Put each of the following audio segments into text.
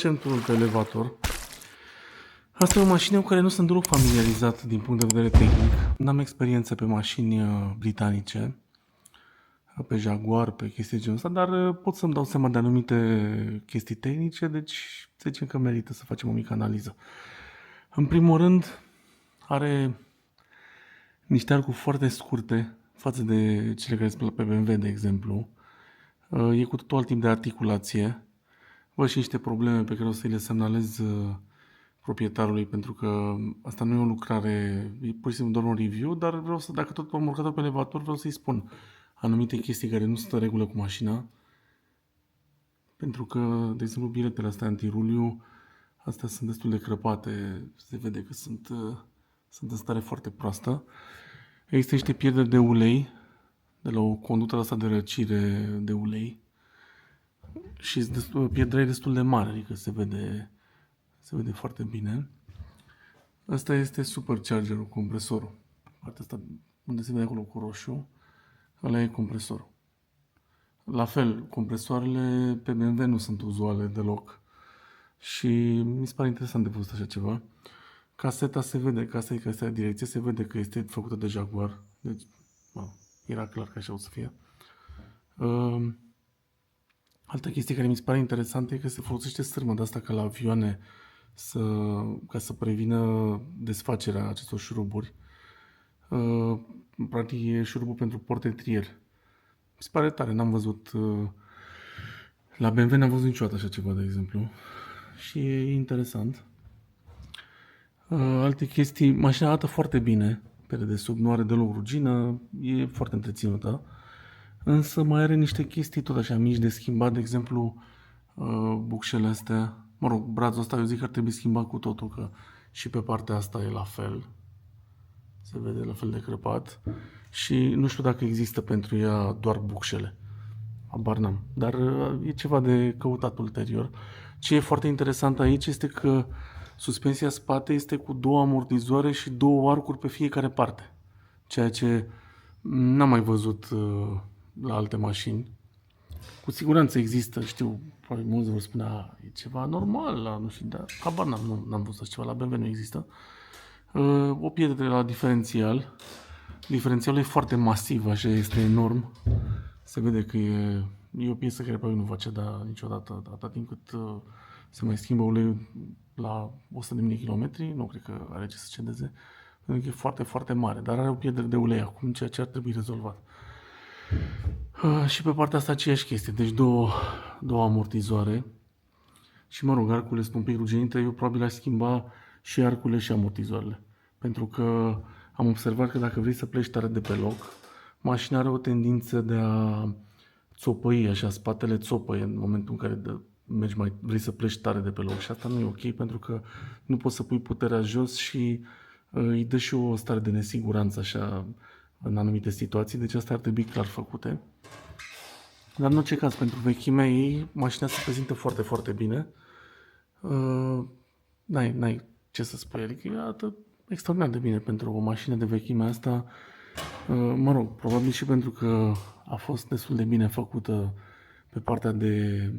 centurul pe elevator. Asta e o mașină cu care nu sunt deloc familiarizat din punct de vedere tehnic. N-am experiență pe mașini britanice, pe Jaguar, pe chestii de genul ăsta, dar pot să-mi dau seama de anumite chestii tehnice, deci să zicem că merită să facem o mică analiză. În primul rând, are niște arcuri foarte scurte față de cele care sunt pe BMW, de exemplu. E cu totul alt tip de articulație. Văd și niște probleme pe care o să le semnalez proprietarului, pentru că asta nu e o lucrare, e pur și simplu doar un review, dar vreau să, dacă tot am urcat pe elevator, vreau să-i spun anumite chestii care nu sunt în regulă cu mașina, pentru că, de exemplu, biletele astea antiruliu, astea sunt destul de crăpate, se vede că sunt în stare foarte proastă. Există niște pierderi de ulei, de la o conductă asta de răcire de ulei, și pierderea e destul de mare, adică se vede foarte bine. Asta este superchargerul, compresorul. Partea asta unde se vede acolo cu roșu, ăla e compresorul. La fel, compresoarele pe BMW nu sunt uzuale deloc și mi se pare interesant de văzut așa ceva. Caseta se vede, caseta de direcție se vede că este făcută de Jaguar, deci era clar că așa o să fie. Altă chestie care mi se pare interesantă e că se folosește sârmă de asta ca la avioane ca să prevină desfacerea acestor șuruburi. Practic e șurubul pentru portetrier. Mi se pare tare, n-am văzut la BMW n-am văzut niciodată așa ceva, de exemplu. Și e interesant. Alte chestii, mașina arată foarte bine pe dedesubt, nu are deloc rugină, e foarte întreținută. Însă mai are niște chestii tot așa mici de schimbat, de exemplu bucșele astea. Mă rog, brațul ăsta eu zic că ar trebui schimbat cu totul, că și pe partea asta e la fel. Se vede la fel de crăpat. Și nu știu dacă există pentru ea doar bucșele. Habar n-am. Dar e ceva de căutat ulterior. Ce e foarte interesant aici este că suspensia spate este cu 2 amortizoare și 2 arcuri pe fiecare parte. Ceea ce n-am mai văzut la alte mașini. Cu siguranță există, știu, probabil mulți vor spune, e ceva normal la, nu știu, dar habar n-am văzut așa ceva, la BMW nu există. O pierdere la diferențial. Diferențialul e foarte masiv, așa, este enorm. Se vede că e o piesă care probabil nu va ceda niciodată, atât timp cât se mai schimbă uleiul la 100.000 de kilometri, nu cred că are ce să cedeze, pentru că e foarte, foarte mare, dar are o pierdere de ulei acum, ceea ce ar trebui rezolvat. Și pe partea asta aceeași chestie, deci două amortizoare și mă rog, arcurile sunt un pic ruginite, eu probabil aș schimba și arcurile și amortizoarele, pentru că am observat că dacă vrei să pleci tare de pe loc, mașina are o tendință de a țopăi, așa, spatele țopăie în momentul în care vrei să pleci tare de pe loc și asta nu e ok, pentru că nu poți să pui puterea jos și îi dă și o stare de nesiguranță așa în anumite situații, deci astea ar trebui clar făcute. Dar în orice caz, pentru vechimea ei, mașina se prezintă foarte, foarte bine. N-ai ce să spui, adică e arată extraordinar de bine pentru o mașină de vechimea asta. Mă rog, probabil și pentru că a fost destul de bine făcută pe partea de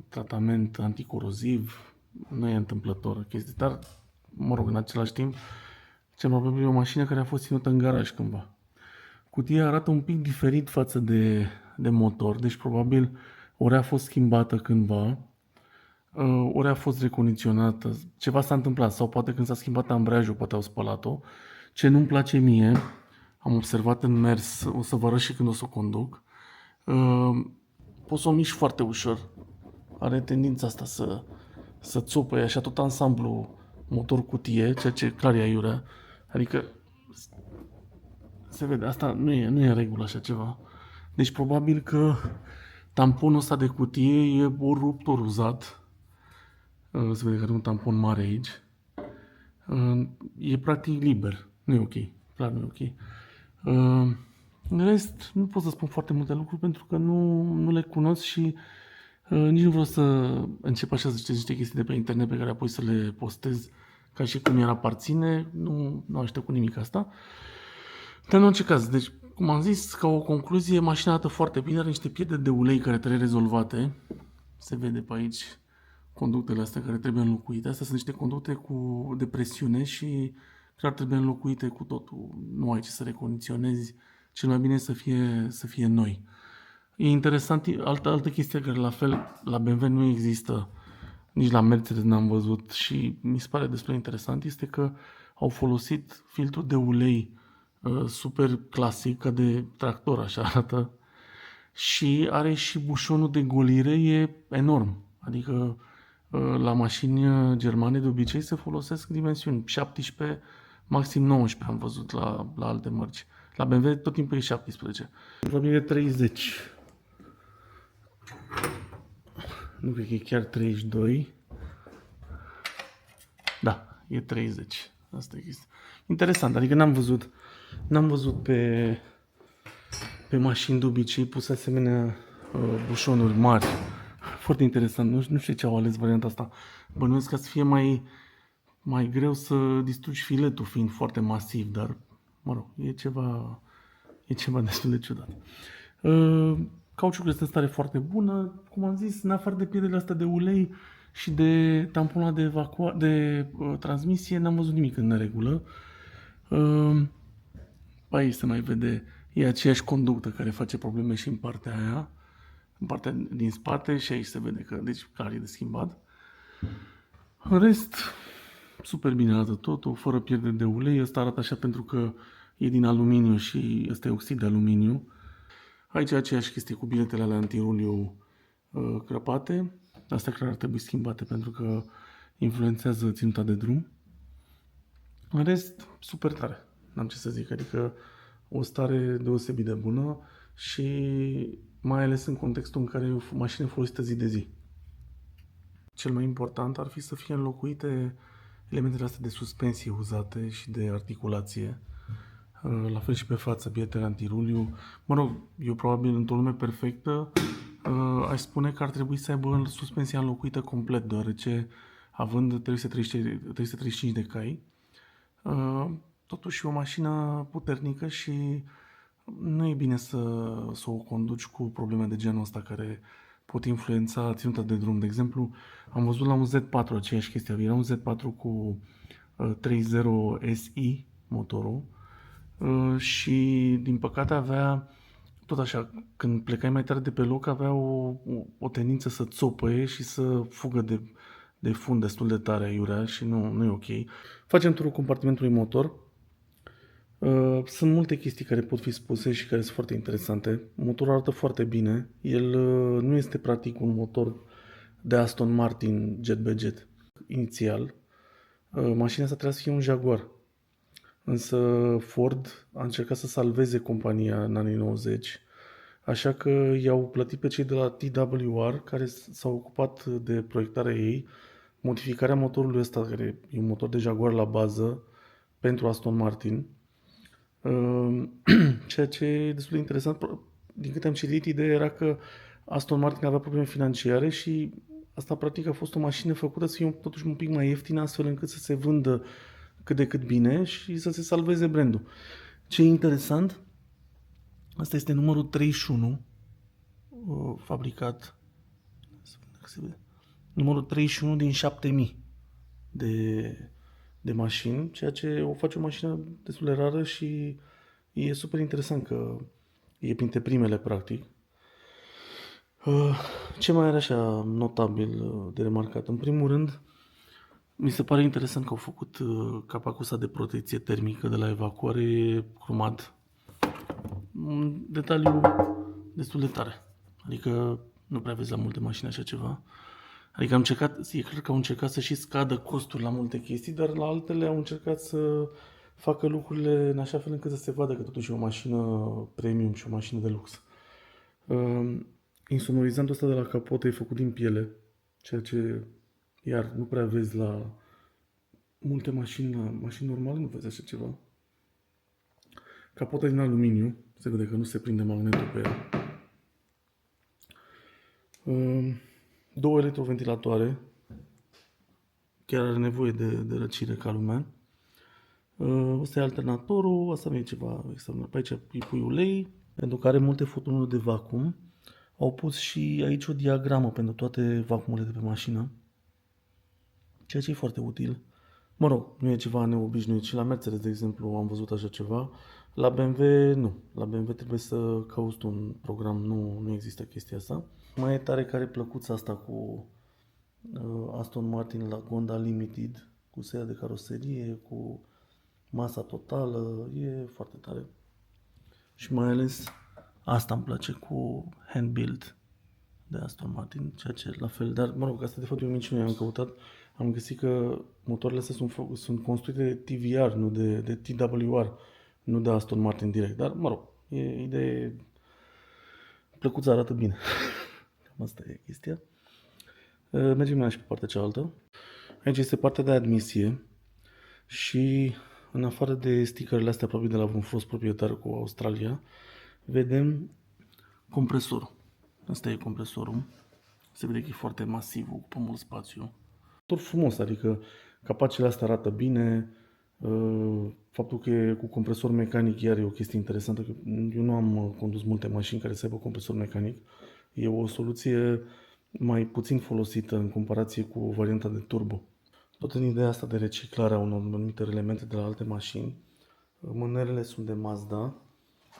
tratament anticoroziv, nu e întâmplător chestii, dar mă rog, în același timp, cel mai probabil e o mașină care a fost ținută în garaj cândva. Cutia arată un pic diferit față de motor, deci probabil ori a fost schimbată cândva, ori a fost recondiționată, ceva s-a întâmplat, sau poate când s-a schimbat ambreiajul, poate au spălat-o. Ce nu-mi place mie, am observat în mers, o să vă arăt și când o să o conduc, poți să o miști foarte ușor. Are tendința asta să țopăie așa tot ansamblu motor-cutie, ceea ce clar e aiurea. Adică se vede, asta nu e în regulă așa ceva. Deci probabil că tamponul ăsta de cutie e ori rupt, ori uzat. Se vede că are un tampon mare aici. E practic liber. Nu e ok. Clar nu e ok. În rest, nu pot să spun foarte multe lucruri pentru că nu le cunosc și nici nu vreau să încep așa să citesc niște chestii de pe internet pe care apoi să le postez ca și cum mi-ar aparține. Nu aștept cu nimic asta. Dar în orice caz, deci, cum am zis, ca o concluzie, mașina arată foarte bine, are niște pierderi de ulei care trebuie rezolvate. Se vede pe aici conductele astea care trebuie înlocuite. Astea sunt niște conducte de presiune și clar trebuie înlocuite cu totul. Nu ai ce să recondiționezi, cel mai bine să fie noi. E interesant, altă chestie care la fel la BMW nu există, nici la Mercedes n-am văzut și mi se pare destul de interesant, este că au folosit filtru de ulei super clasic, ca de tractor, așa arată, și are și bușonul de golire, e enorm. Adică la mașini germane de obicei se folosesc dimensiuni 17, maxim 19 am văzut la alte mărci. La BMW tot timpul e 17. Probabil e 30. Nu cred că e chiar 32. Da, e 30. Asta e chestia. Interesant, adică n-am văzut pe mașini de obicei puse asemenea bușonuri mari. Foarte interesant, nu știu ce au ales varianta asta. Bănuiesc ca să fie mai greu să distrugi filetul fiind foarte masiv, dar mă rog, e ceva destul de ciudat. Cauciucul este în stare foarte bună, cum am zis, în afară de pielele astea de ulei și de tampona de transmisie, n-am văzut nimic în neregulă. Aici se mai vede, e aceeași conductă care face probleme și în partea aia, în partea din spate, și aici se vede că, deci, clar e de schimbat. În rest, super bine arată totul, fără pierdere de ulei. Ăsta arată așa pentru că e din aluminiu și ăsta e oxid de aluminiu. Aici e aceeași chestie cu biletele alea antiruliu crăpate. Astea clar ar trebui schimbate pentru că influențează ținuta de drum. În rest, super tare. N-am ce să zic, adică o stare deosebit de bună și mai ales în contextul în care e o mașină folosită zi de zi. Cel mai important ar fi să fie înlocuite elementele astea de suspensie uzate și de articulație. La fel și pe față, biletele antiruliu. Mă rog, eu probabil într-o lume perfectă aș spune că ar trebui să aibă suspensia înlocuită complet, deoarece având 335 de cai, totuși e o mașină puternică și nu e bine să o conduci cu probleme de genul ăsta care pot influența ținuta de drum. De exemplu, am văzut la un Z4 aceeași chestie. Era un Z4 cu 3.0 SI motorul și din păcate avea, tot așa, când plecai mai tare de pe loc, avea o tendință să țopăie și să fugă de fund destul de tare aiurea și nu e ok. Facem turul compartimentului motor. Sunt multe chestii care pot fi spuse și care sunt foarte interesante. Motorul arată foarte bine. El nu este practic un motor de Aston Martin jet be jet inițial. Mașina asta trebuia să fie un Jaguar. Însă Ford a încercat să salveze compania în anii 90, așa că i-au plătit pe cei de la TWR care s-au ocupat de proiectarea ei, modificarea motorului ăsta, care e un motor de Jaguar la bază, pentru Aston Martin. Ceea ce e destul de interesant, din câte am citit, ideea era că Aston Martin avea probleme financiare și asta practic a fost o mașină făcută să fie totuși un pic mai ieftină, astfel încât să se vândă cât de cât bine și să se salveze brandul. Ce e interesant, asta este numărul 31 fabricat, numărul 31 din 7000 de mașini, ceea ce o face o mașină destul de rară și e super interesant că e printre primele, practic. Ce mai are așa notabil de remarcat? În primul rând, mi se pare interesant că au făcut capacul ăsta de protecție termică de la evacuare cromat. Un detaliu destul de tare. Adică nu prea vezi la multe mașini așa ceva. Adică e clar că au încercat să și scadă costuri la multe chestii, dar la altele au încercat să facă lucrurile în așa fel încât să se vadă că totuși e o mașină premium și o mașină de lux. Insonorizantul ăsta de la capotă e făcut din piele, ceea ce iar nu prea vezi la multe mașini normale, nu vezi așa ceva. Capota din aluminiu, se vede că nu se prinde magnetul pe ea. 2 electroventilatoare, chiar are nevoie de răcire ca lumea. Ăsta e alternatorul, asta nu e ceva extraordinar. Pe aici îi pui ulei, pentru că are multe furtunuri de vacuum. Au pus și aici o diagramă pentru toate vacuumurile de pe mașină. ceea ce e foarte util. Mă rog, nu e ceva neobișnuit. Și la Mercedes, de exemplu, am văzut așa ceva. La BMW, nu. La BMW trebuie să cauți tu un program, nu există chestia asta. Mai e tare care plăcuța asta cu Aston Martin la Gonda Limited, cu seria de caroserie, cu masa totală, e foarte tare. Și mai ales asta îmi place cu hand-build de Aston Martin, ceea ce la fel, dar mă rog, asta de fapt e o minciună, am căutat, am găsit că motoarele astea sunt construite de TVR, nu de TWR, nu de Aston Martin direct, dar mă rog, e idee plăcuță, arată bine. Cam asta e chestia. Mergem mai și pe partea cealaltă. Aici este partea de admisie și în afară de stickerele astea probabil de la vreun fost proprietar cu Australia, vedem compresorul. Asta e compresorul. Se vede că e foarte masiv, ocupă mult spațiu. Tot frumos, adică capacele astea arată bine. Faptul că e cu compresor mecanic iar e o chestie interesantă. Că eu nu am condus multe mașini care să aibă compresor mecanic. E o soluție mai puțin folosită în comparație cu varianta de turbo. Tot în ideea asta de reciclare a unor anumite elemente de la alte mașini, mânerele sunt de Mazda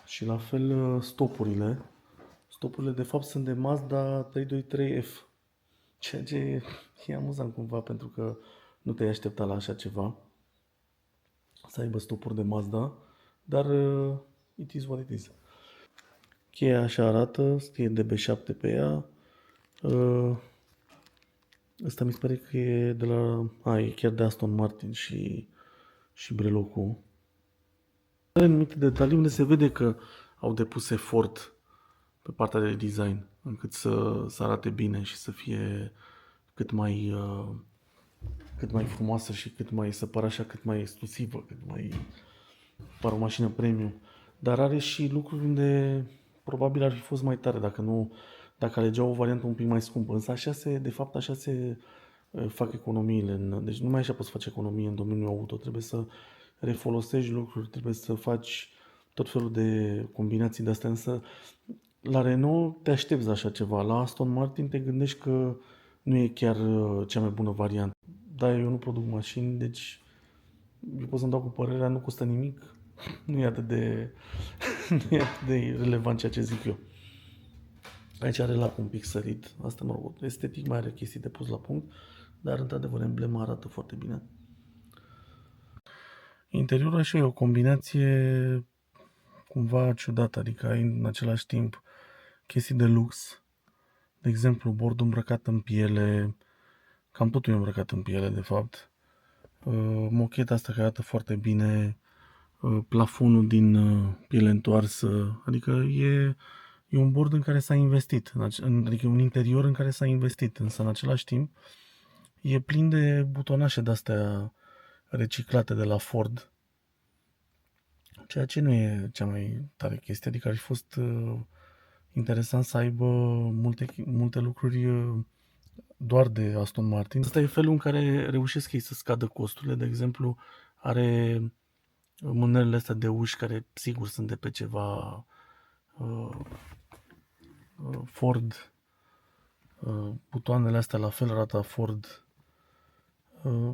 și la fel stopurile. Stopurile de fapt sunt de Mazda 323F, ceea ce e amuzant cumva pentru că nu te-ai aștepta la așa ceva, să aibă stopuri de Mazda, dar it is what it is. Cheia așa arată, scrie DB7 pe ea. Asta mi se pare că e de la... e chiar de Aston Martin și breloc-ul. Are anumite detalii unde se vede că au depus efort pe partea de design, încât să arate bine și să fie cât mai frumoasă și să pară așa cât mai exclusivă, cât mai pară o mașină premium. Dar are și lucruri unde probabil ar fi fost mai tare dacă alegeau o variantă un pic mai scumpă. Însă de fapt așa se fac economiile. Deci nu mai așa poți face economie în domeniul auto. Trebuie să refolosești lucruri, trebuie să faci tot felul de combinații de astea. Însă la Renault te aștepți la așa ceva. La Aston Martin te gândești că nu e chiar cea mai bună variantă. Da, eu nu produc mașini, deci eu pot să-mi dau cu părerea, nu costă nimic. Nu e atât de, nu e atât de relevant ceea ce zic eu. Aici are lacul un pic sărit. Asta, mă rog, estetic mai are chestii de pus la punct, dar într-adevăr emblema arată foarte bine. Interiorul așa e o combinație cumva ciudată, adică ai în același timp chestii de lux. De exemplu, bordul îmbrăcat în piele, cam totul e îmbrăcat în piele, de fapt. Mocheta asta care arată foarte bine, plafonul din piele întoarsă, adică e un bord în care s-a investit, adică un interior în care s-a investit, însă în același timp e plin de butonașe de-astea reciclate de la Ford, ceea ce nu e cea mai tare chestie, adică ar fi fost interesant să aibă multe lucruri doar de Aston Martin. Asta e felul în care reușesc ei să scadă costurile. De exemplu, are mânerele astea de uși care sigur sunt de pe ceva Ford. Butoanele astea la fel arată Ford.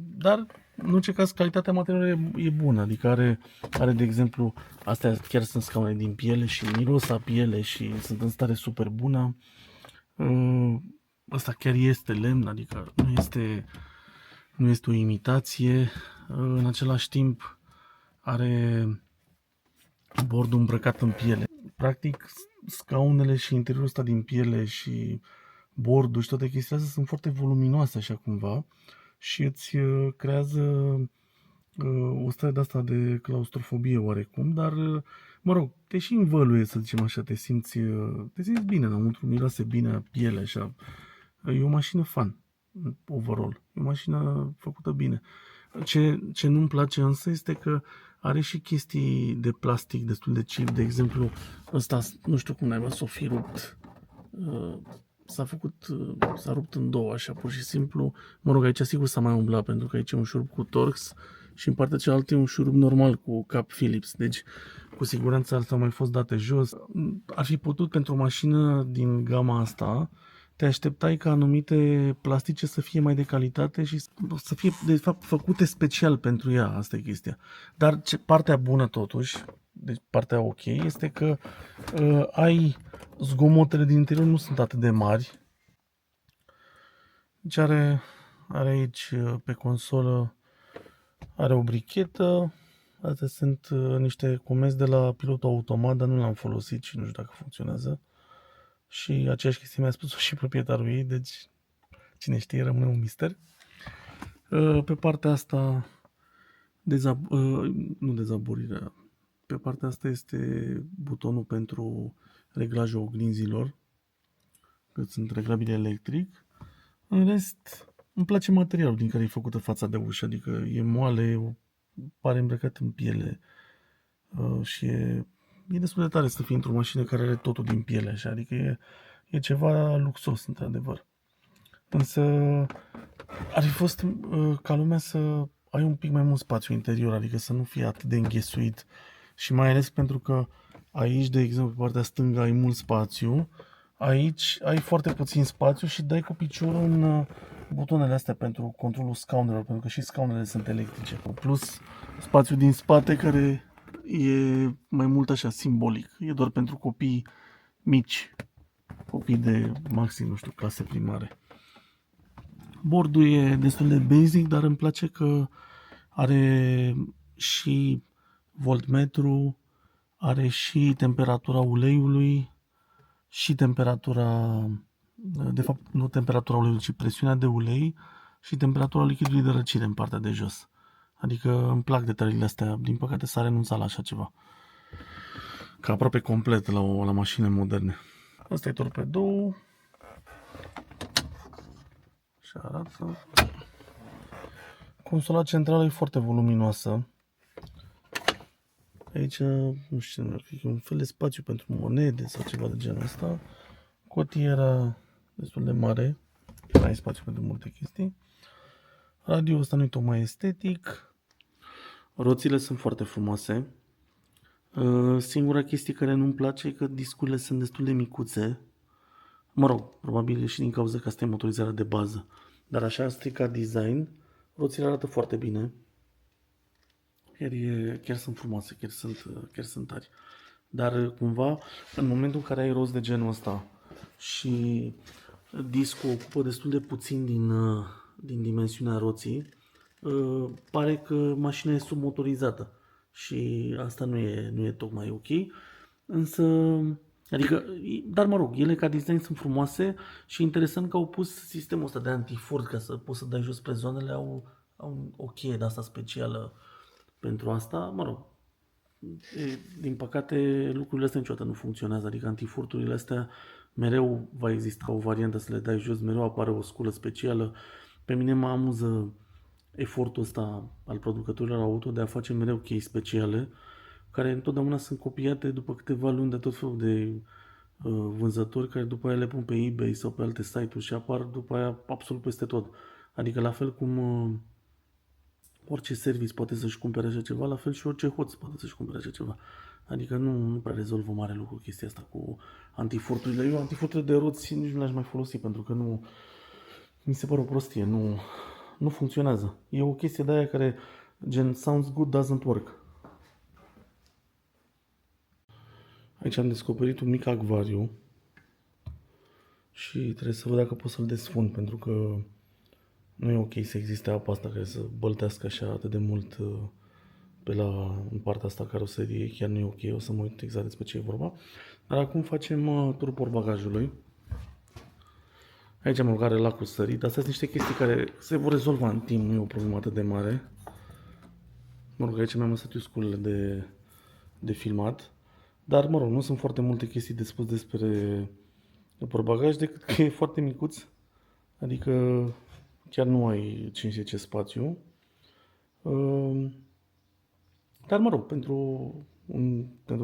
Dar în orice caz calitatea materialului e bună. Adică are de exemplu, astea chiar sunt scaune din piele și miros a piele și sunt în stare super bună. Asta chiar este lemn, adică nu este o imitație. În același timp are bordul îmbrăcat în piele. Practic, scaunele și interiorul ăsta din piele și bordul și toate chestiile astea sunt foarte voluminoase așa cumva și îți creează o stare de asta de claustrofobie oarecum, dar mă rog, te și învăluie, să zicem așa, te simți bine înăuntru, miroase bine piele așa. E o mașină fan, overall. E o mașină făcută bine. Ce nu-mi place însă este că are și chestii de plastic destul de cheap. De exemplu, ăsta, nu știu cum naiba s-o fi rupt. S-a rupt în două, așa, pur și simplu. Mă rog, aici sigur s-a mai umblat, pentru că aici e un șurub cu Torx și în partea cealaltă e un șurub normal cu cap Phillips. Deci, cu siguranță ar mai fost date jos. Ar fi putut pentru o mașină din gama asta te așteptai ca anumite plastice să fie mai de calitate și să fie, de fapt, făcute special pentru ea. Asta e chestia. Dar partea bună, totuși, deci partea ok, este că ai zgomotele din interior nu sunt atât de mari. Deci are aici, pe consolă, are o brichetă. Astea sunt niște comenzi de la pilotul automat, dar nu l-am folosit și nu știu dacă funcționează. Și aceeași chestie mi-a spus-o și proprietarul ei, deci cine știe, rămâne un mister. Pe partea asta, nu dezaborirea, pe partea asta este butonul pentru reglajul oglinzilor, că sunt reglabile electric. În rest, îmi place materialul din care e făcută fața de ușă, adică e moale, pare îmbrăcat în piele și e destul de tare să fii într-o mașină care are totul din piele, așa, adică e ceva luxos, într-adevăr. Însă ar fi fost ca lumea să ai un pic mai mult spațiu interior, adică să nu fie atât de înghesuit și mai ales pentru că aici, de exemplu, pe partea stângă ai mult spațiu, aici ai foarte puțin spațiu și dai cu piciorul în butoanele astea pentru controlul scaunelor, pentru că și scaunele sunt electrice, plus spațiu din spate care e mai mult așa simbolic, e doar pentru copii mici, copii de maxim, nu știu, clase primare. Bordul e destul de basic, dar îmi place că are și voltmetru, are și temperatura uleiului și temperatura, de fapt nu temperatura uleiului, ci presiunea de ulei și temperatura lichidului de răcire în partea de jos. Adică îmi plac detaliile astea, din păcate s-a renunțat la așa ceva. Ca aproape complet la mașini moderne. Asta e torpedou. Și arată. Consola centrală e foarte voluminoasă. Aici, nu știu, cred că e un fel de spațiu pentru monede sau ceva de genul ăsta. Cotiera destul de mare. Ai spațiu pentru multe chestii. Radioul ăsta nu e tocmai estetic. Roțile sunt foarte frumoase. Singura chestie care nu-mi place e că discurile sunt destul de micuțe. Mă rog, probabil și din cauza că asta e motorizarea de bază. Dar așa, stricat design, roțile arată foarte bine. Chiar sunt frumoase, chiar sunt tari. Dar cumva, în momentul în care ai roți de genul ăsta și discul ocupă destul de puțin din dimensiunea roții, pare că mașina e submotorizată. Și asta nu e tocmai ok. Însă, adică, dar mă rog, ele ca design sunt frumoase și interesant că au pus sistemul ăsta de antifurt ca să poți să dai jos spre zonele, au o cheie de asta specială pentru asta. Mă rog, din păcate lucrurile astea niciodată nu funcționează, adică antifurturile astea mereu va exista o variantă să le dai jos, mereu apare o sculă specială. Pe mine mă amuză efortul ăsta al producătorilor auto de a face mereu chei speciale, care întotdeauna sunt copiate după câteva luni de tot felul de vânzători care după aia le pun pe eBay sau pe alte site-uri și apar după aia absolut peste tot. Adică la fel cum orice service poate să-și cumpere așa ceva, la fel și orice hoț poate să-și cumpere așa ceva. Adică nu prea rezolvă mare lucru chestia asta cu antifurturile. Eu antifurturile de roți nici nu le-aș mai folosi pentru că nu mi se pare o prostie, nu funcționează. E o chestie de aia care gen sounds good, doesn't work. Aici am descoperit un mic acvariu și trebuie să văd dacă pot să-l desfund pentru că nu e ok să existe apa asta care să băltească așa atât de mult în partea asta caroseriei. Chiar nu e ok, o să mă uit exact despre ce e vorba. Dar acum facem turul portbagajului. Aici am are lacul sărit. Astea sunt niște chestii care se vor rezolva în timp, nu e o problemă atât de mare. Mă rog, aici mi-am lăsat eu sculele de filmat. Dar, mă rog, nu sunt foarte multe chestii de spus despre portbagaj, decât că e foarte micuț. Adică chiar nu ai 5-10 spațiu. Dar, mă rog, pentru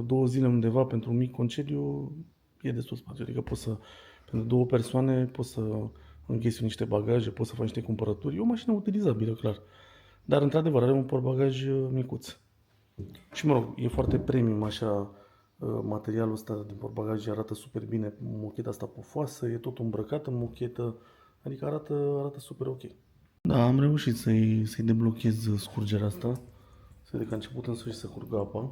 2 zile undeva, pentru un mic concediu, e destul spațiu. Adică pentru 2 persoane poți să înghezi niște bagaje, poți să faci niște cumpărături. E o mașină utilizabilă, clar. Dar, într-adevăr, are un portbagaj micuț. Și, mă rog, e foarte premium, așa, Materialul ăsta din portbagaj arată super bine, mocheta asta pufoasă, e tot îmbrăcat în mochetă, adică arată super ok. Da, am reușit să-i deblochez scurgerea asta. Se vede că a început în sfârșit să curgă apa.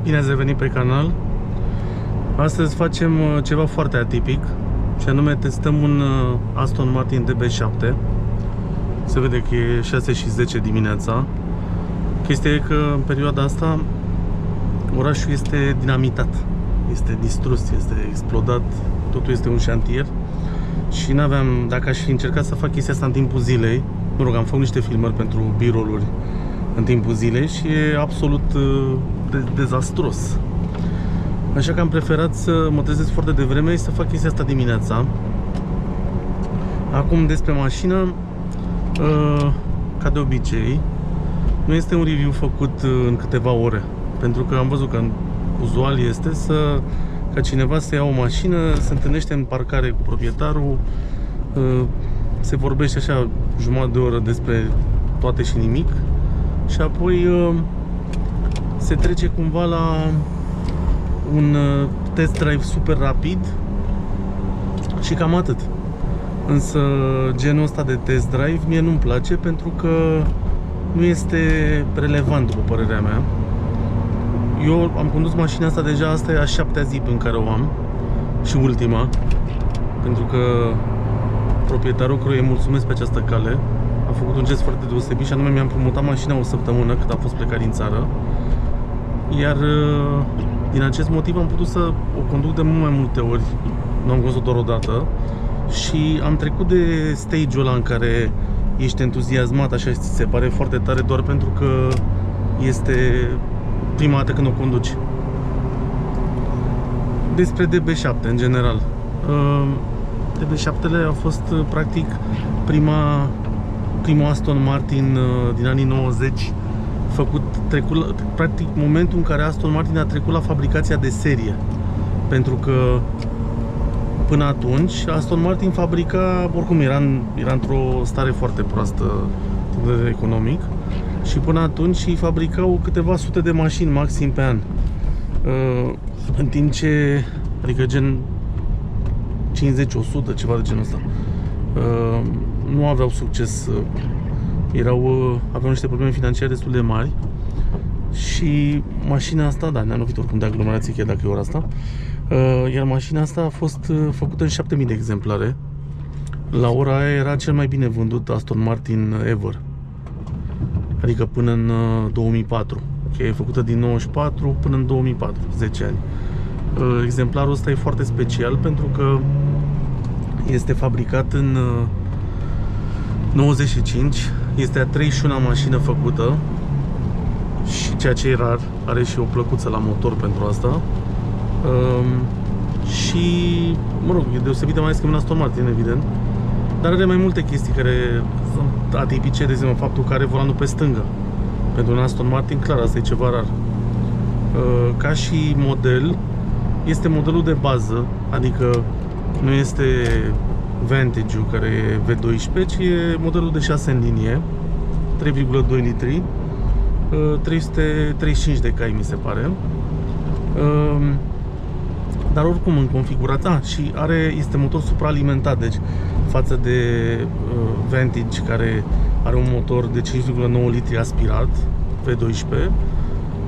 Bine ați revenit pe canal. Astăzi facem ceva foarte atipic, și anume testăm un Aston Martin DB7. Se vede că e 6:10 dimineața. Chestia e că în perioada asta orașul este dinamitat, este distrus, este explodat, totul este un șantier. Și n-aveam, dacă aș fi încercat să fac chestia asta în timpul zilei, mă rog, am făcut niște filmări pentru biroluri în timpul zilei și e absolut dezastros. Așa că am preferat să mă trezesc foarte devreme și să fac chestia asta dimineața. Acum despre mașină, ca de obicei, nu este un review făcut în câteva ore, pentru că am văzut că uzual este ca cineva să ia o mașină, se întâlnește în parcare cu proprietarul, se vorbește așa jumătate de oră despre toate și nimic și apoi se trece cumva la un test drive super rapid și cam atât. Însă genul ăsta de test drive mie nu-mi place, pentru că nu este relevant, după părerea mea. Eu am condus mașina asta deja, asta e a 7-a zi în care o am și ultima, pentru că proprietarul căruia îi mulțumesc pe această cale a făcut un gest foarte deosebit și anume mi-am împrumutat mașina o săptămână cât am fost plecat din țară, iar din acest motiv am putut să o conduc de mult mai multe ori, nu am condus-o doar o dată, și am trecut de stage-ul ăla în care ești entuziasmat, așa ți se pare foarte tare doar pentru că este prima dată când o conduci. Despre DB7 în general, DB7-le a fost practic primul Aston Martin din anii 90 practic momentul în care Aston Martin a trecut la fabricația de serie, pentru că până atunci Aston Martin fabrica, oricum era într-o stare foarte proastă din punct de vedere economic, și până atunci îi fabricau câteva sute de mașini maxim pe an, în timp ce, adică gen 50-100, ceva de genul ăsta, nu aveau succes, aveau niște probleme financiare destul de mari. Și mașina asta, da, ne-a lovit oricum de aglomerație, chiar dacă e ora asta, iar mașina asta a fost făcută în 7000 de exemplare. La ora aia era cel mai bine vândut Aston Martin ever, adică până în 2004. E făcută din 94 până în 2004, 10 ani. Exemplarul ăsta e foarte special pentru că este fabricat în 95, este a 31-a mașină făcută și, ceea ce e rar, are și o plăcuță la motor pentru asta. Și, mă rog, e deosebit de mai ieftin în Aston Martin, evident, dar are mai multe chestii care sunt atipice, de exemplu faptul că are volanul pe stângă. Pentru un Aston Martin, clar, asta e ceva rar. Ca și model, este modelul de bază, adică nu este Vantage-ul care e V12, ci e modelul de 6 în linie, 3,2 litri, 335 de cai, mi se pare. Dar oricum în configurația, și este motor supraalimentat, deci față de Vantage, care are un motor de 5,9 litri aspirat V12,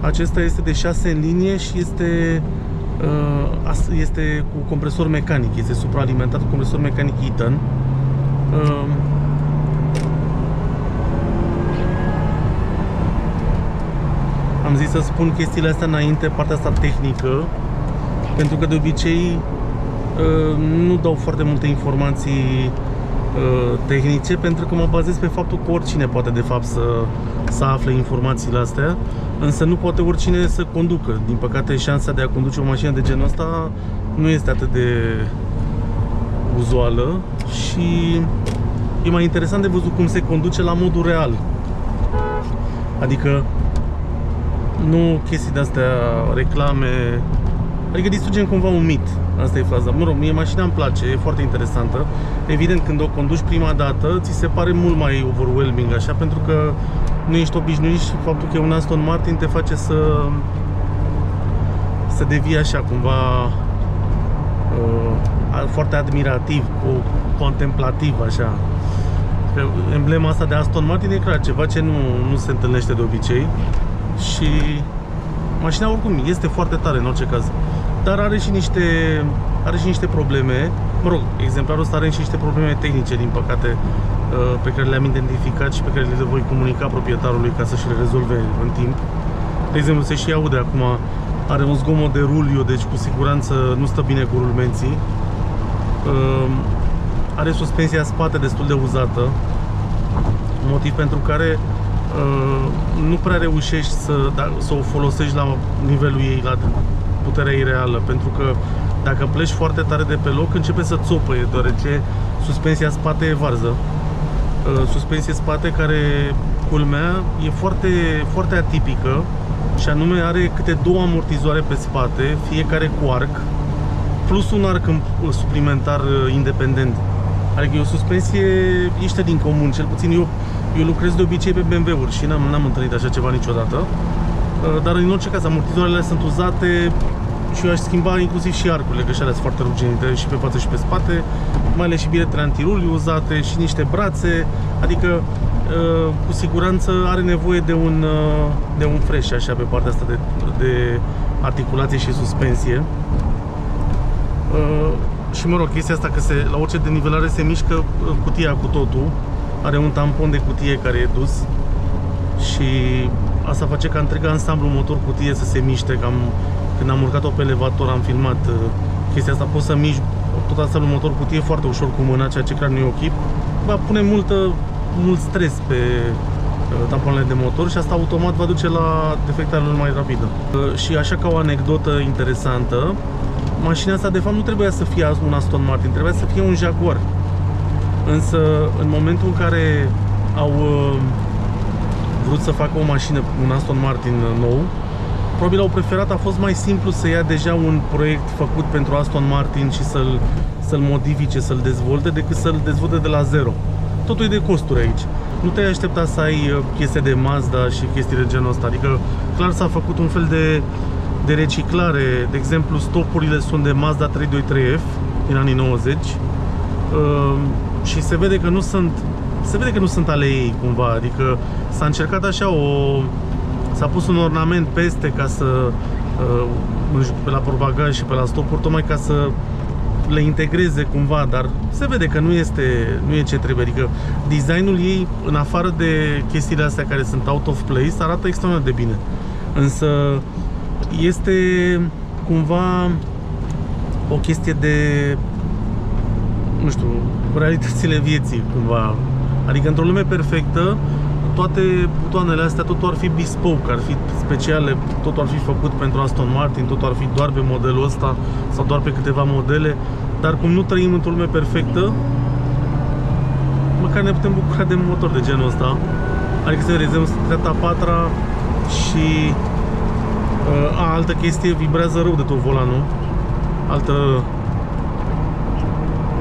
acesta este de 6 în linie și este cu compresor mecanic, este supraalimentat cu compresor mecanic Eaton. Am zis să spun chestiile astea înainte, partea asta tehnică, pentru că de obicei nu dau foarte multe informații tehnice, pentru că mă bazez pe faptul că oricine poate de fapt să afle informațiile astea, însă nu poate oricine să conducă. Din păcate, șansa de a conduce o mașină de genul ăsta nu este atât de uzuală și e mai interesant de văzut cum se conduce la modul real. Adică nu chestii de astea, reclame, Adică distrugem cumva un mit. Asta e faza. Mă rog, mie mașina îmi place, e foarte interesantă. Evident, când o conduci prima dată, ți se pare mult mai overwhelming așa, pentru că nu ești obișnuit și faptul că e un Aston Martin te face să devii așa cumva foarte admirativ, contemplativ așa. Că emblema asta de Aston Martin e clar ceva ce nu se întâlnește de obicei. Și mașina oricum este foarte tare în orice caz. Dar are și niște probleme. Mă rog, exemplarul ăsta are și niște probleme tehnice, din păcate, pe care le-am identificat și pe care le voi comunica proprietarului ca să și le rezolve în timp. De exemplu, se și aude acum, are un zgomot de ruliu, deci cu siguranță nu stă bine cu rulmenții. Are suspensia spate destul de uzată, motiv pentru care nu prea reușești să o folosești la nivelul ei, la puterea ei reală, pentru că dacă pleci foarte tare de pe loc, începe să țopăie, deoarece suspensia spate e varză. Suspensie spate care, culmea, e foarte, foarte atipică, și anume are câte două amortizoare pe spate, fiecare cu arc, plus un arc suplimentar independent. Adică e o suspensie ieșită din comun, cel puțin eu lucrez de obicei pe BMW-uri și n-am întâlnit așa ceva niciodată. Dar în orice caz, amortizoarele sunt uzate și eu aș schimba inclusiv și arcurile, că și alea sunt foarte ruginite și pe față și pe spate, mai ales și biletele antiruli uzate și niște brațe, adică cu siguranță are nevoie de un fresh așa pe partea asta de articulație și suspensie. Și mă rog, chestia asta că la orice denivelare se mișcă cutia cu totul, are un tampon de cutie care e dus și asta face ca întreg ansamblu motor-cutie să se miște. Când am urcat-o pe elevator, am filmat chestia asta, poți să miști tot ansamblu motor-cutie foarte ușor cu mâna, ceea ce clar nu e ok. Va pune mult stres pe tampoanele de motor și asta automat va duce la defectarea lor mai rapidă. Și așa ca o anecdotă interesantă, mașina asta de fapt nu trebuia să fie un Aston Martin, trebuia să fie un Jaguar. Însă în momentul în care au vrut să facă o mașină, un Aston Martin nou, probabil au preferat, a fost mai simplu să ia deja un proiect făcut pentru Aston Martin și să-l modifice, să-l dezvolte, decât să-l dezvolte de la zero. Totul e de costuri aici. Nu te-ai aștepta să ai chestii de Mazda și chestii de genul ăsta. Adică clar s-a făcut un fel de reciclare. De exemplu, stopurile sunt de Mazda 323F din anii 90 și se vede că nu sunt ale ei cumva. Adică s-a încercat așa s-a pus un ornament peste ca să pe la portbagaj și pe la stopuri, tocmai ca să le integreze cumva, dar se vede că nu e ce trebuie. Adică designul ei, în afară de chestiile astea care sunt out of place, arată extraordinar de bine. Însă este cumva o chestie de, nu știu, realitățile vieții cumva. Adică într-o lume perfectă, toate butoanele astea, totul ar fi bespoke, ar fi speciale, totul ar fi făcut pentru Aston Martin, totul ar fi doar pe modelul ăsta sau doar pe câteva modele. Dar cum nu trăim într-o lume perfectă, măcar ne putem bucura de motor de genul ăsta. Adică să vedem strata 4-a și altă chestie, vibrează rău de tot volanul.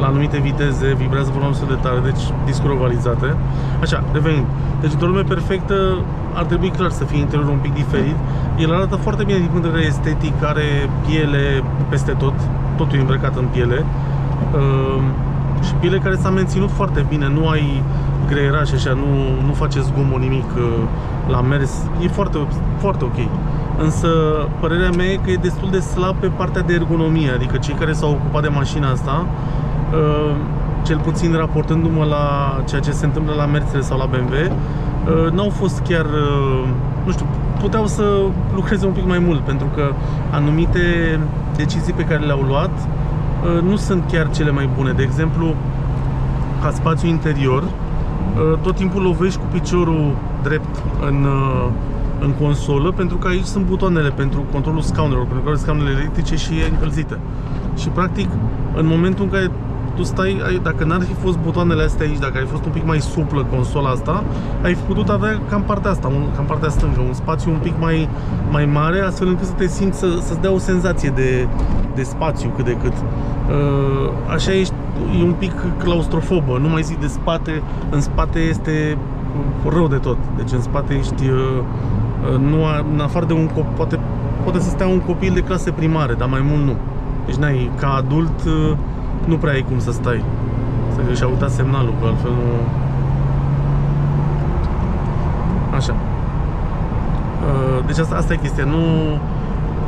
La anumite viteze vibrează volanul de tare, deci discuri ovalizate. Așa, revenind. Deci într-o lume perfectă ar trebui clar să fie interiorul un pic diferit. El arată foarte bine din punct de vedere estetic, are piele peste tot, totul e îmbrăcat în piele. Și piele care s-a menținut foarte bine, nu ai greieraș așa, nu face zgomot nimic la mers, e foarte, foarte ok. Însă părerea mea e că e destul de slab pe partea de ergonomie, adică cei care s-au ocupat de mașina asta, cel puțin raportându-mă la ceea ce se întâmplă la Mercedes sau la BMW, n-au fost chiar, nu știu, puteau să lucreze un pic mai mult, pentru că anumite decizii pe care le-au luat nu sunt chiar cele mai bune. De exemplu, ca spațiu interior, tot timpul lovești cu piciorul drept în consolă, pentru că aici sunt butoanele pentru controlul scaunelor, pentru că scaunele electrice și e încălzită. Și practic, în momentul în care tu stai, dacă n-ar fi fost butoanele astea aici, dacă ai fost un pic mai suplă consola asta, ai putut avea cam partea asta, cam partea stângă, un spațiu un pic mai mare, astfel încât să te simți, să-ți dea o senzație de spațiu cât de cât. Așa e un pic claustrofobă, nu mai zic de spate, în spate este rău de tot, deci în spate ești, în afară de un copil, poate să stea un copil de clase primare, dar mai mult nu. Deci n-ai, ca adult nu prea ai cum să stai, să-și uitat semnalul, că altfel nu... Așa. Deci asta e chestia, nu...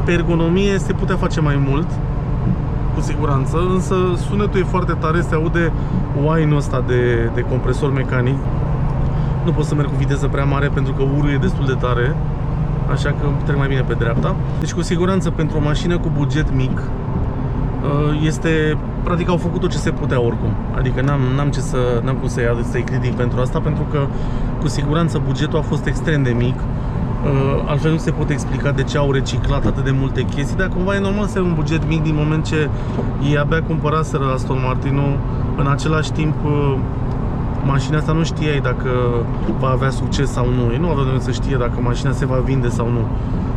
Pe ergonomie se putea face mai mult, cu siguranță, însă sunetul e foarte tare, se aude whine-ul ăsta de compresor mecanic. Nu pot să merg cu viteză prea mare pentru că urul e destul de tare, așa că trec mai bine pe dreapta. Deci cu siguranță pentru o mașină cu buget mic este, practic au făcut tot ce se putea oricum. Adică n-am cum să-i critic pentru asta, pentru că cu siguranță bugetul a fost extrem de mic. Altfel nu se poate explica de ce au reciclat atât de multe chestii, dar cumva e normal să ai un buget mic din moment ce ei abia cumpăraseră Aston Martin-ul. În același timp mașina asta nu știai dacă va avea succes sau nu. Ei nu aveau nevoie să știe dacă mașina se va vinde sau nu.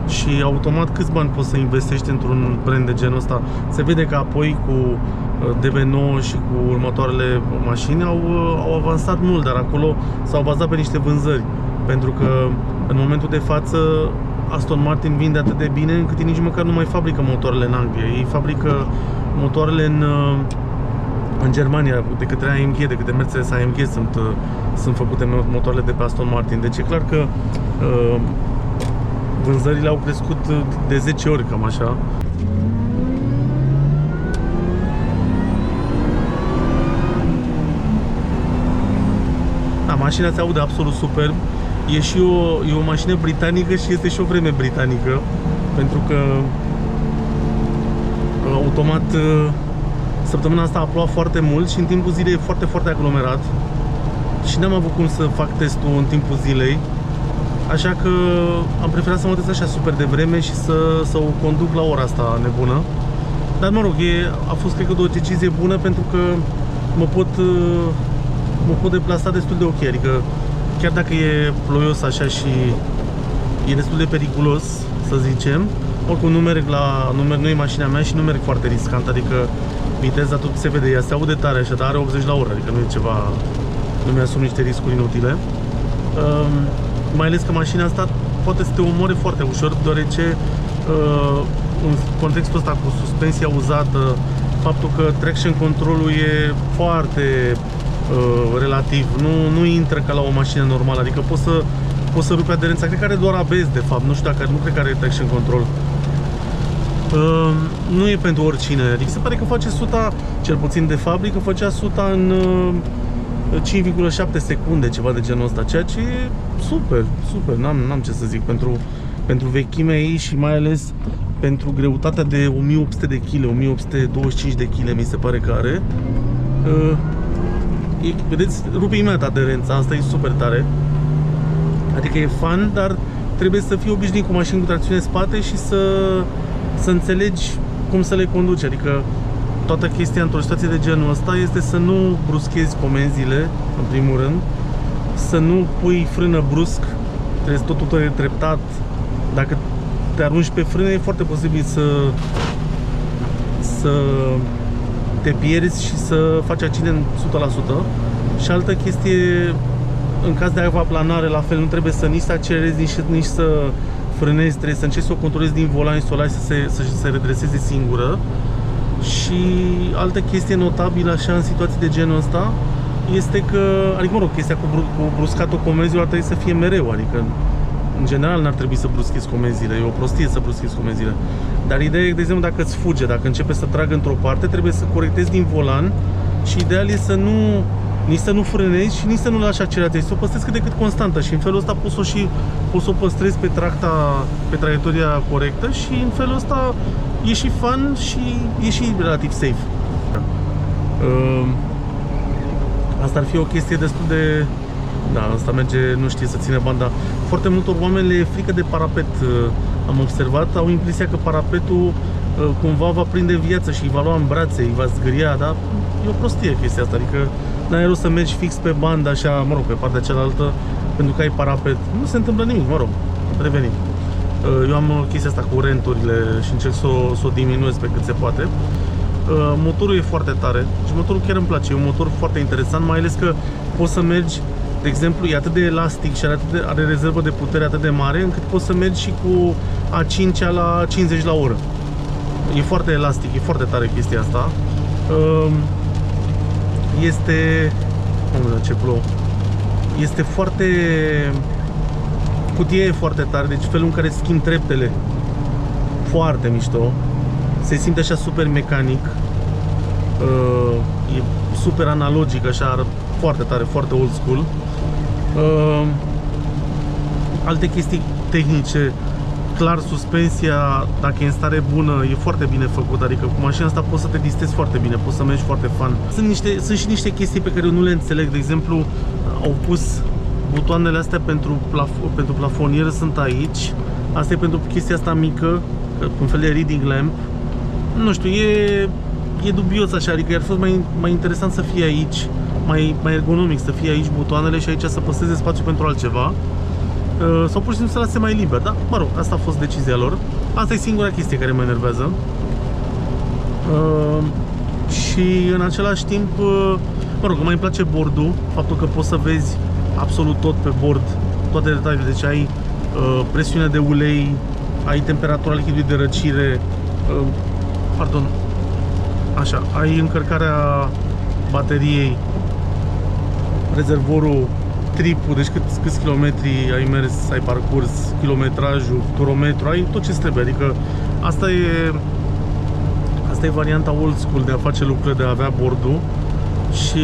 Și automat câți bani poți să investești într-un brand de genul ăsta? Se vede că apoi cu DB9 și cu următoarele mașini au avansat mult, dar acolo s-au bazat pe niște vânzări. Pentru că în momentul de față Aston Martin vinde atât de bine încât ei nici măcar nu mai fabrică motoarele în Anglia. Ei fabrică motoarele în Germania, de către AMG, de către Mercedes AMG sunt făcute motoarele de pe Aston Martin. Deci e clar că vânzările au crescut de 10 ori, cam așa. Da, mașina se aude absolut superb. E o mașină britanică și este și o vreme britanică, pentru că automat săptămâna asta a plouat foarte mult și în timpul zilei e foarte, foarte aglomerat și n-am avut cum să fac testul în timpul zilei, așa că am preferat să mă testez așa super de vreme și să o conduc la ora asta nebună. Dar mă rog, a fost cred că o decizie bună, pentru că mă pot deplasa destul de ok, adică chiar dacă e ploios așa și e destul de periculos, să zicem, oricum nu e mașina mea și nu merg foarte riscant, adică viteza tot se vede, ea se aude tare așa, dar are 80 la oră, adică nu e ceva, nu mi-asum niște riscuri inutile. Mai ales că mașina asta poate să te omoare foarte ușor, deoarece în contextul ăsta cu suspensia uzată, faptul că traction control-ul e foarte relativ, nu intră ca la o mașină normală, adică poți să rupi aderența. Cred că are doar ABS de fapt, nu cred că are traction control. Nu e pentru oricine, adică se pare că face suta, cel puțin de fabrică, făcea suta în 5,7 secunde, ceva de genul ăsta, ceea ce e super, super, n-am ce să zic, pentru vechimea ei și mai ales pentru greutatea de 1800 de kg, 1825 de kg mi se pare că are. Vedeți, rupe imediat aderența, asta e super tare. Adică e fun, dar trebuie să fii obișnuit cu mașini cu tracțiune în spate și să înțelegi cum să le conduci. Adică toată chestia într-o situație de genul ăsta este să nu bruschezi comenzile, în primul rând, să nu pui frână brusc, trebuie totul treptat. Dacă te arunci pe frână, e foarte posibil să te pierzi și să faci accident 100%. Și altă chestie, în caz de aquaplanare, la fel, nu trebuie să nici să accelerezi, nici să frânezi, trebuie să încerci să o controlezi din volan și să o lași să se redreseze singură. Și altă chestie notabilă așa în situații de genul ăsta este că, adică mă rog, chestia cu bruscatul comenzilor ar trebui să fie mereu, adică în general n-ar trebui să bruschezi comenzile, e o prostie să bruschezi comenzile. Dar ideea e, de exemplu, dacă îți fuge, dacă începe să tragă într-o parte, trebuie să corectezi din volan și ideal e nici să nu frânezi și nici să nu lași accelerația, să o păstrezi cât de cât constantă și în felul ăsta poți să o păstrezi pe traiectoria corectă și în felul ăsta e și fun și e și relativ safe. Asta ar fi o chestie destul de... Da, asta merge, nu știe să ține banda. Foarte multor oameni le e frică de parapet. Am observat, au impresia că parapetul cumva va prinde viață și îi va lua în brațe, îi va zgâria, dar e o prostie chestia asta, adică n-ai rost să mergi fix pe bandă așa, mă rog, pe partea cealaltă, pentru că ai parapet. Nu se întâmplă nimic, mă rog, revenim. Eu am chestia asta cu renturile și încerc să o diminuez pe cât se poate. Motorul e foarte tare și motorul chiar îmi place, e un motor foarte interesant, mai ales că poți să mergi, de exemplu, e atât de elastic și are rezervă de putere atât de mare încât poți să mergi și cu A5-a la 50 la oră. E foarte elastic, e foarte tare chestia asta. Este... ce plouă. Este foarte... Cutia e foarte tare, deci felul în care schimb treptele foarte mișto. Se simte așa super mecanic. E super analogic, așa, foarte tare, foarte old school. Alte chestii tehnice, clar suspensia, dacă e în stare bună, e foarte bine făcută, adică cu mașina asta poți să te distrezi foarte bine, poți să mergi foarte fan. Sunt și niște chestii pe care eu nu le înțeleg, de exemplu, au pus butoanele astea pentru plafonier, sunt aici. Asta e pentru chestia asta mică, un fel de reading lamp. Nu știu, e dubios așa, adică ar fi fost mai interesant să fie aici, mai ergonomic, să fie aici butoanele și aici să păstreze spațiu pentru altceva. Sau pur și simplu să lase mai liber, da? Mă rog, asta a fost decizia lor. Asta e singura chestie care mă enervează. Și în același timp, mă rog, mai îmi place bordul, faptul că poți să vezi absolut tot pe bord, toate detaliile, deci ai presiune de ulei, ai temperatura lichidului de răcire, pardon, așa, ai încărcarea bateriei, rezervorul, tripul, deci câți kilometri ai mers, ai parcurs, kilometrajul, turometru, ai tot ce trebuie, adică asta e varianta old school de a face lucrurile, de a avea bordul și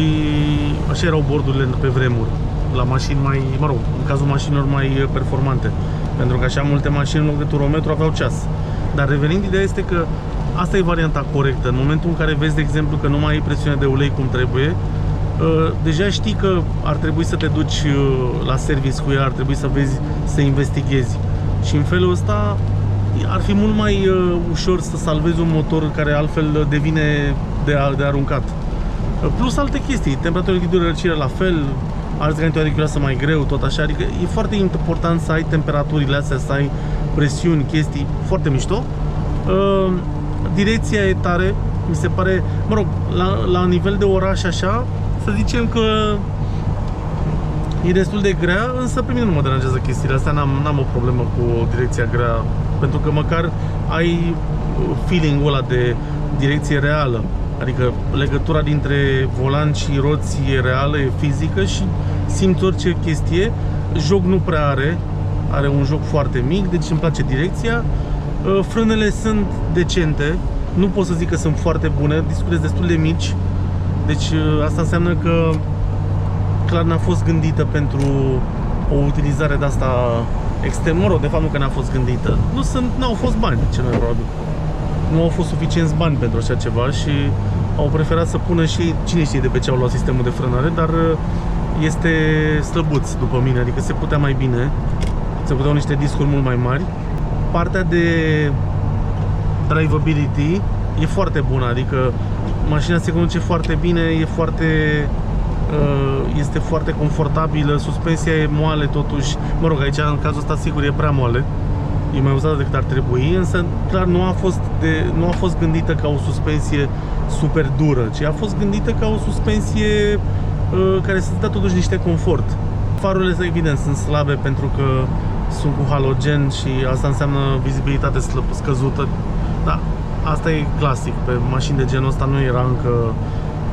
așa erau bordurile pe vremuri, la mașini mai, mă rog, în cazul mașinilor mai performante, pentru că așa multe mașini în loc de turometru aveau ceas. Dar revenind, ideea este că asta e varianta corectă, în momentul în care vezi, de exemplu, că nu mai ai presiune de ulei cum trebuie, deja știi că ar trebui să te duci la service cu ea, ar trebui să vezi, să investighezi. Și în felul ăsta ar fi mult mai ușor să salvezi un motor care altfel devine de aruncat. Plus alte chestii, temperatura lichidului de răcire la fel, alți garnituri auriculoase mai greu, tot așa, adică e foarte important să ai temperaturile astea, să ai presiuni, chestii foarte mișto. Direcția e tare, mi se pare, mă rog, la nivel de oraș așa, să zicem că e destul de grea, însă pe mine nu mă deranjează chestiile astea, n-am o problemă cu direcția grea, pentru că măcar ai feeling-ul ăla de direcție reală, adică legătura dintre volan și roți e reală, e fizică și simți orice chestie. Joc nu prea are un joc foarte mic, deci îmi place direcția. Frânele sunt decente, nu pot să zic că sunt foarte bune, discutez destul de mici. Deci asta înseamnă că clar n-a fost gândită pentru o utilizare de asta extrem. Mă rog, de fapt nu că n-a fost gândită. N-au fost bani, cel mai probabil. Nu au fost suficienți bani pentru așa ceva și au preferat să pună și cine știe de pe ce au luat sistemul de frânare, dar este slăbuț după mine, adică se putea mai bine. Se puteau niște discuri mult mai mari. Partea de drivability e foarte bună, adică mașina se conduce foarte bine, este foarte confortabilă, suspensia e moale totuși, mă rog, aici în cazul ăsta sigur e prea moale, e mai uzată decât ar trebui, însă clar nu a fost gândită ca o suspensie super dură, ci a fost gândită ca o suspensie care să dea totuși niște confort. Farurile, evident, sunt slabe pentru că sunt cu halogen și asta înseamnă vizibilitate scăzută, da, asta e clasic, pe mașini de genul ăsta nu era încă,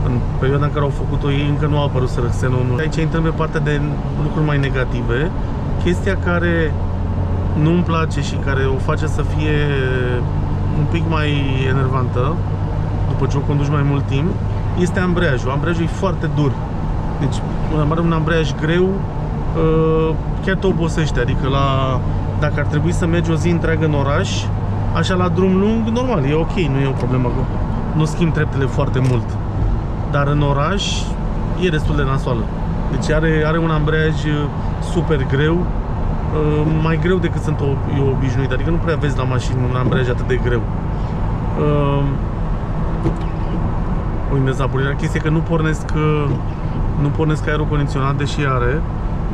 în perioada în care au făcut-o ei, încă nu a apărut xenonul. Aici intrăm pe partea de lucruri mai negative, chestia care nu-mi place și care o face să fie un pic mai enervantă după ce o conduci mai mult timp, este ambreiajul. Ambreiajul e foarte dur, deci un ambreiaj greu chiar te obosește, adică dacă ar trebui să mergi o zi întreagă în oraș, așa la drum lung, normal, e ok, nu e o problemă, nu schimb treptele foarte mult, dar în oraș e destul de nasoală. Deci are un ambreiaj super greu, mai greu decât sunt eu obișnuit, adică nu prea vezi la mașini un ambreiaj atât de greu. din dezaburirea chestia că nu pornesc aerul condiționat, deși are,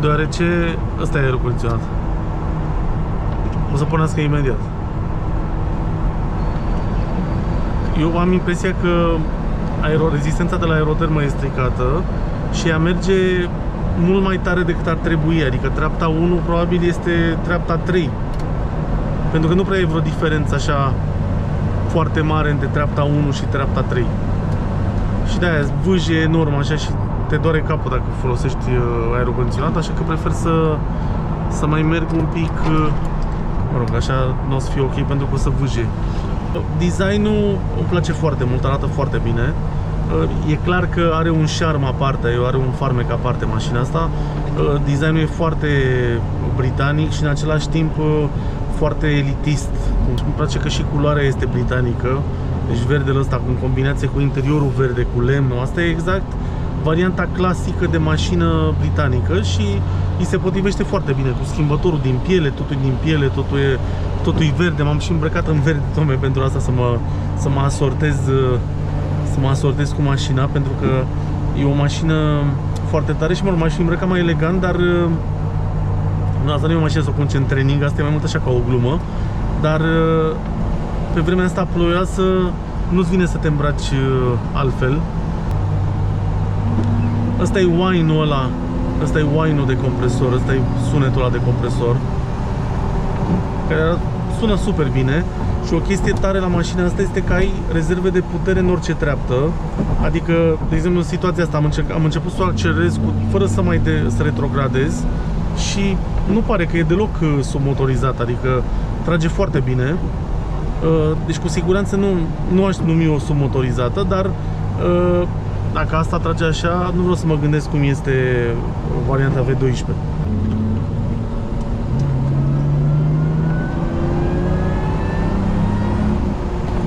deoarece ăsta e aerul condiționat. O să pornească imediat. Eu am impresia că rezistența de la aerotermă e stricată și ea merge mult mai tare decât ar trebui, adică treapta 1 probabil este treapta 3. Pentru că nu prea e vreo diferență așa foarte mare între treapta 1 și treapta 3. Și de-aia vâje enorm așa și te doare capul dacă folosești aerul condiționat, așa că prefer să mai merg un pic, mă rog, așa nu o să fie ok pentru că o să vâje. Designul îmi place foarte mult, arată foarte bine. E clar că are un șarm aparte, are un farmec aparte mașina asta. Designul e foarte britanic și în același timp foarte elitist. Îmi place că și culoarea este britanică. Deci verdele ăsta în combinație cu interiorul verde cu lemnul, asta e exact varianta clasică de mașină britanică și îi se potrivește foarte bine cu schimbătorul din piele, totul e din piele, totul e verde. M-am și îmbrăcat în verde tocmai pentru asta să mă asortez cu mașina, pentru că e o mașină foarte tare și mă rog, m-aș fi îmbrăcat mai elegant, dar asta nu e o mașină să o pun în training, asta e mai mult așa ca o glumă, dar pe vremea asta ploioasă nu-ți vine să te îmbraci altfel. Ăsta e whine-ul ăla, ăsta e whine-ul de compresor, ăsta e sunetul ăla de compresor, care sună super bine. Și o chestie tare la mașina asta este că ai rezerve de putere în orice treaptă. Adică, de exemplu, în situația asta am început să o accelerez fără să retrogradez și nu pare că e deloc submotorizat, adică trage foarte bine. Deci cu siguranță nu aș numi o submotorizată, dar dacă asta trage așa, nu vreau să mă gândesc cum este varianta V12.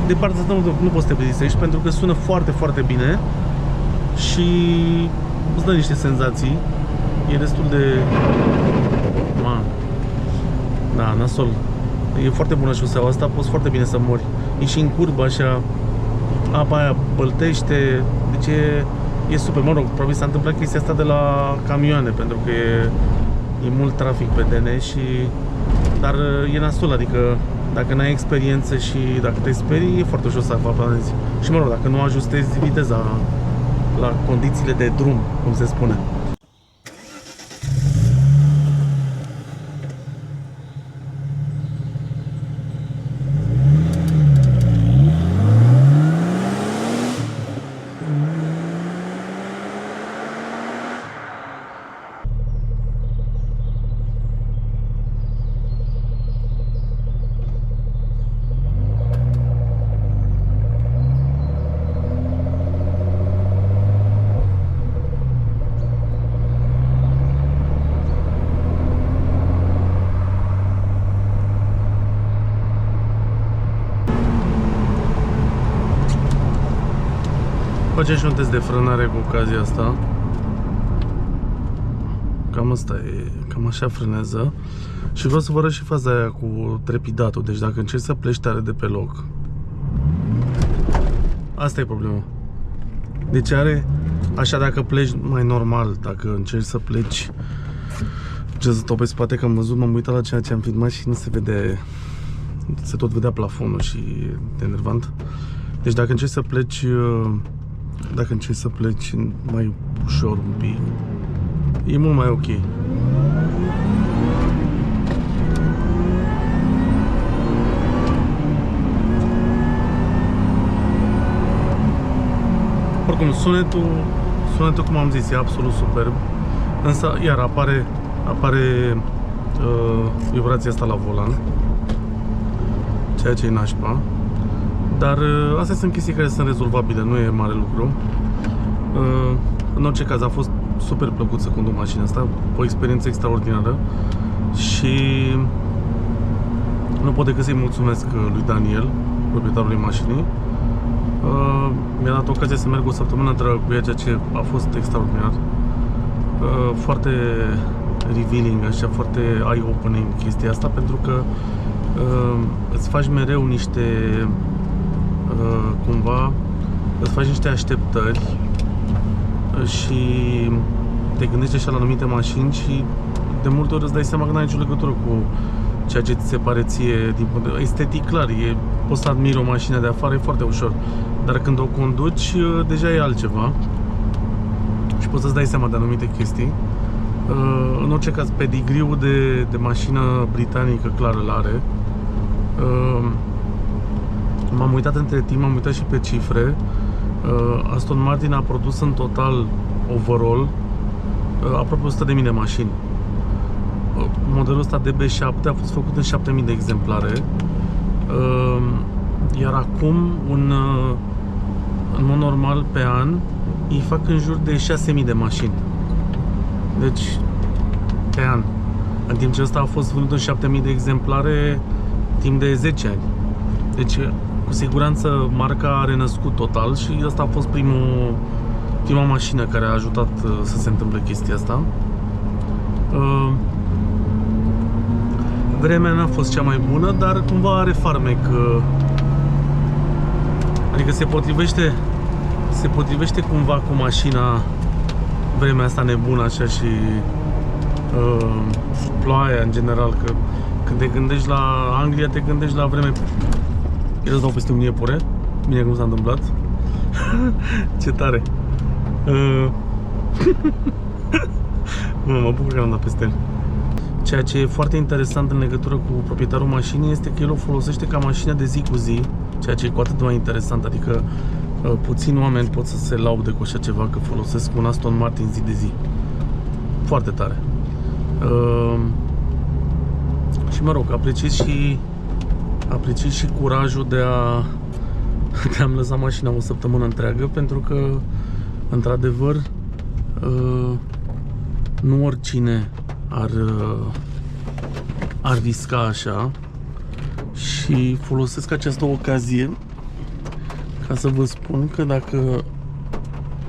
De partea asta nu poți să te prezistești pentru că sună foarte, foarte bine și îți dă niște senzații. E destul de... Da, nasol. E foarte bună șoseaua asta, poți foarte bine să mori. E și în curbă așa, apa aia băltește, deci e super. Mă rog, probabil s-a întâmplat chestia asta de la camioane, pentru că e mult trafic pe DN dar e nasol, adică dacă n-ai experiență și dacă te sperii, e foarte ușor să aplanezi. Și mă rog, dacă nu ajustezi viteza la condițiile de drum, cum se spune. Facem și un test de frânare cu ocazia asta. Cam asta e, cam așa frânează. Și vreau să vă arăt și faza aia cu trepidatul. Deci dacă încerci să pleci tare de pe loc, asta e problema. Deci are, așa dacă pleci mai normal, dacă încerci să pleci ce să pe spate, că am văzut, m-am uitat la ceea ce am filmat și nu se vede, se tot vedea plafonul și e enervant. Deci dacă încerci să pleci mai ușor un pic, e mult mai ok. Oricum, sunetul, cum am zis, e absolut superb. Însă, iar apare vibrația asta la volan, ceea ce e nașpa. Dar astea sunt chestii care sunt rezolvabile, nu e mare lucru. În orice caz, a fost super plăcut să conduc mașina asta, o experiență extraordinară și nu pot decât să-i mulțumesc lui Daniel, proprietarului mașinii. Mi-a dat ocazia să merg o săptămână întreagă cu ea, ceea ce a fost extraordinar. Foarte revealing, așa, foarte eye-opening chestia asta, pentru că îți faci mereu niște cumva îți faci niște așteptări și te gândești așa la anumite mașini și de multe ori îți dai seama că n-ai nicio legătură cu ceea ce ți se pare ție din punct de vedere estetic, clar, poți să admiri o mașină de afară, e foarte ușor, dar când o conduci, deja e altceva și poți să-ți dai seama de anumite chestii. În orice caz, pedigriul de mașină britanică, clar, îl are. M-am uitat între timp, m-am uitat și pe cifre. Aston Martin a produs în total, overall, aproape 100.000 de mașini. Modelul ăsta DB7 a fost făcut în 7.000 de exemplare. Iar acum, în mod normal, pe an, îi fac în jur de 6.000 de mașini. Deci, pe an. În timp ce ăsta a fost vândut în 7.000 de exemplare timp de 10 ani. Deci, cu siguranță, marca a renăscut total și ăsta a fost prima mașină care a ajutat să se întâmple chestia asta. Vremea n-a fost cea mai bună, dar cumva are farmec. Adică se potrivește cumva cu mașina, vremea asta nebună așa și ploaia în general, că când te gândești la Anglia, te gândești la vreme. Îți dau peste un iepure. Bine cum s-a întâmplat. Ce tare. Mă bucur că am dat peste el. Ceea ce e foarte interesant în legătură cu proprietarul mașinii este că el o folosește ca mașină de zi cu zi, ceea ce e cu atât mai interesant, adică puțini oameni pot să se laude cu așa ceva, că folosesc un Aston Martin zi de zi. Foarte tare. Și mă rog, apreciez și curajul de a-mi lăsa mașina o săptămână întreagă, pentru că, într-adevăr, nu oricine ar risca așa și folosesc această ocazie ca să vă spun că dacă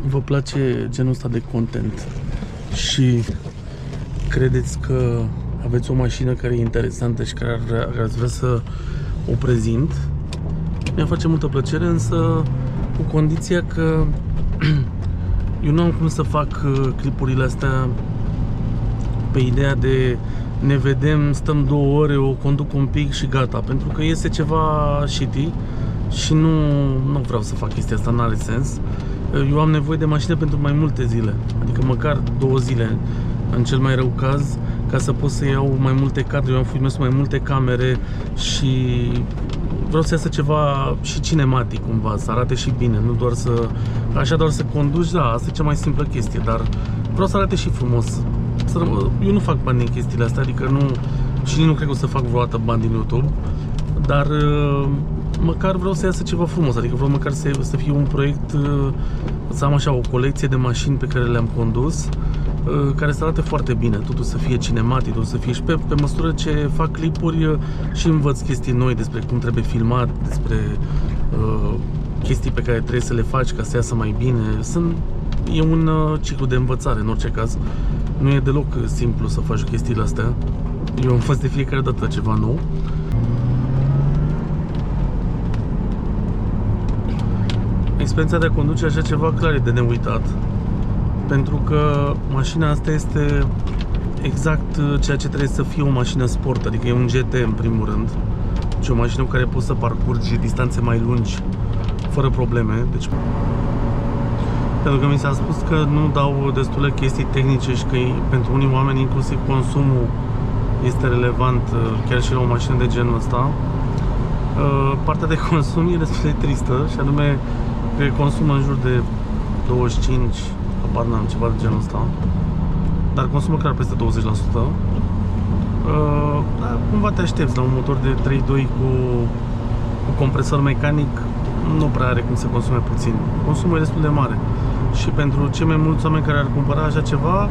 vă place genul ăsta de content și credeți că aveți o mașină care e interesantă și care ați vrea să o prezint, mi-a face multă plăcere, însă cu condiția că eu nu am cum să fac clipurile astea pe ideea de ne vedem, stăm 2 ore, o conduc un pic și gata, pentru că iese ceva shitty și nu vreau să fac chestia asta, n-are sens. Eu am nevoie de mașină pentru mai multe zile, adică măcar 2 zile în cel mai rău caz, ca să pot să iau mai multe cadre. Eu am filmat mai multe camere și vreau să iasă ceva și cinematic cumva, să arate și bine, nu doar doar să conduci, da, asta e cea mai simplă chestie, dar vreau să arate și frumos. Eu nu fac bani din chestiile astea, adică nu cred că o să fac vreodată bani din YouTube, dar măcar vreau să iasă ceva frumos, adică vreau măcar să fie un proiect, să am așa o colecție de mașini pe care le-am condus, care să arate foarte bine, totul să fie cinematic, totul să fie și pe măsură ce fac clipuri și învăț chestii noi despre cum trebuie filmat, despre chestii pe care trebuie să le faci ca să iasă mai bine. E un ciclu de învățare în orice caz. Nu e deloc simplu să faci chestiile astea. Eu învăț de fiecare dată ceva nou. Experiența de a conduce așa ceva clar e de neuitat, pentru că mașina asta este exact ceea ce trebuie să fie o mașină sport, adică e un GT în primul rând, deci o mașină cu care poți să parcurgi distanțe mai lungi fără probleme. Deci, pentru că mi s-a spus că nu dau destule chestii tehnice și că pentru unii oameni inclusiv consumul este relevant chiar și la o mașină de genul ăsta. Partea de consum e destul de tristă și anume că consumă în jur de 25, apar n-am ceva de genul ăsta, dar consumă clar peste 20%. Dar cumva te aștepți la un motor de 3.2 cu compresor mecanic, nu prea are cum să consume puțin. Consumul e destul de mare și pentru cei mai mulți oameni care ar cumpăra așa ceva,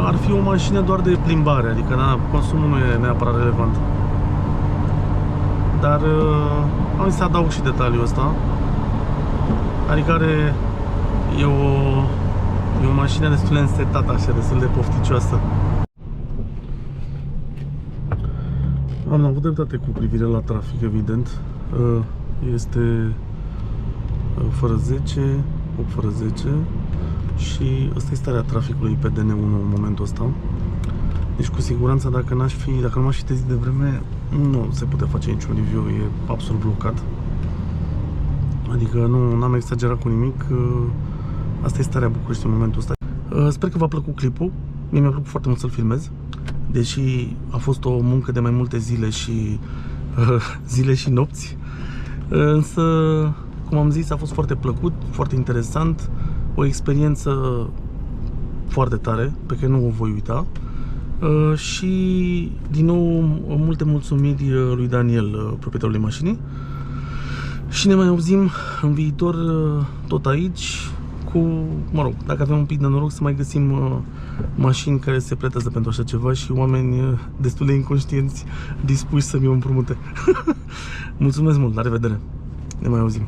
ar fi o mașină doar de plimbare, adică consumul nu e neapărat relevant. Dar am zis să adaug și detaliul ăsta, adică e o mașină destul de însetată, așa, destul de pofticioasă. Am avut dreptate cu privire la trafic, evident. Este fără 10, 8 fără 10 și asta e starea traficului pe DN1 în momentul ăsta. Deci cu siguranță dacă nu m-aș fi trezit de vreme, nu se putea face niciun review, e absolut blocat. Adică nu am exagerat cu nimic. Asta e starea București în momentul ăsta. Sper că v-a plăcut clipul. Mie mi-a plăcut foarte mult să-l filmez, deși a fost o muncă de mai multe zile și zile și nopți. Însă, cum am zis, a fost foarte plăcut, foarte interesant, o experiență foarte tare, pe care nu o voi uita. Și, din nou, multe mulțumiri lui Daniel, proprietarului mașinii. Și ne mai auzim în viitor tot aici, mă rog, dacă avem un pic de noroc să mai găsim mașini care se pretează pentru așa ceva și oameni destul de inconștienți dispuși să mi o împrumute. Mulțumesc mult, la revedere! Ne mai auzim!